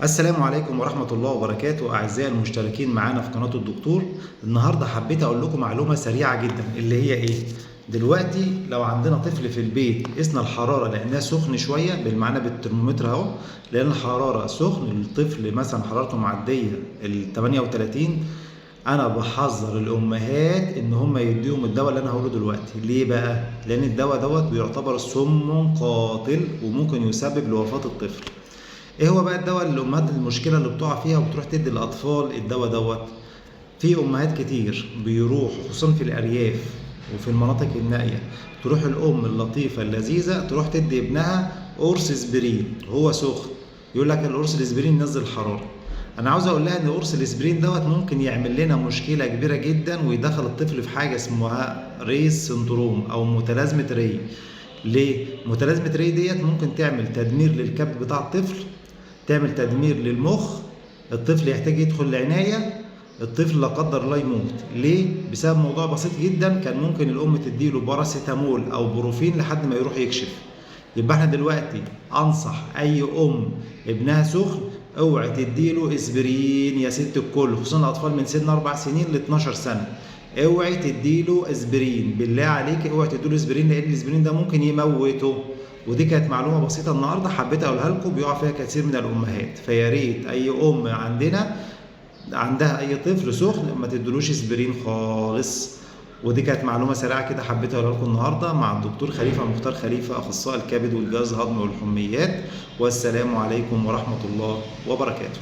السلام عليكم ورحمة الله وبركاته أعزائي المشتركين معانا في قناة الدكتور. النهاردة حبيت أقول لكم معلومة سريعة جدا اللي هي إيه؟ دلوقتي لو عندنا طفل في البيت قسنا الحرارة لأنها سخن شوية بالمعنى بالترمومتر أهو، لأن الحرارة سخن الطفل مثلا حرارته معدية ال 38. أنا بحذر الأمهات إن هم يديهم الدواء اللي أنا هقوله دلوقتي. ليه بقى؟ لأن الدواء دوت بيعتبر سم قاتل وممكن يسبب لوفاة الطفل. ايه هو بقى الدواء اللي الامهات المشكله اللي بتقع فيها وبتروح تدي الاطفال الدواء دوت؟ في امهات كتير بيروحوا خصوصا في الارياف وفي المناطق النائيه، تروح الام اللطيفه اللذيذه تروح تدي ابنها قرص اسبرين وهو سخن، يقول لك القرص الاسبرين ينزل الحراره. انا عاوز اقول لها ان قرص الاسبرين دوت ممكن يعمل لنا مشكله كبيره جدا ويدخل الطفل في حاجه اسمها ريس سندروم او متلازمه ري. ليه؟ متلازمه ري ديت ممكن تعمل تدمير للكبد بتاع الطفل، تعمل تدمير للمخ، الطفل يحتاج يدخل العناية، الطفل لا قدر الله يموت. ليه؟ بسبب موضوع بسيط جدا، كان ممكن الأم تديله باراسيتامول أو بروفين لحد ما يروح يكشف. يبقى احنا دلوقتي أنصح أي أم ابنها سخن اوعي تديله اسبرين يا ست الكل، خصوصا الأطفال من سن 4 سنين ل 12 سنة. اوعي تديله اسبرين، بالله عليك اوعي تديله اسبرين، لأن الاسبرين ده ممكن يموته. ودي كانت معلومه بسيطه النهارده حبيت اقولها لكم، بيقع فيها كثير من الامهات، فيا ريت اي ام عندها اي طفل سخن ما تدلوش اسبرين خالص. ودي كانت معلومه سريعه كده حبيت اقولها لكم النهارده مع الدكتور خليفه مختار خليفه، اخصائي الكبد والجهاز الهضمي والحميات. والسلام عليكم ورحمه الله وبركاته.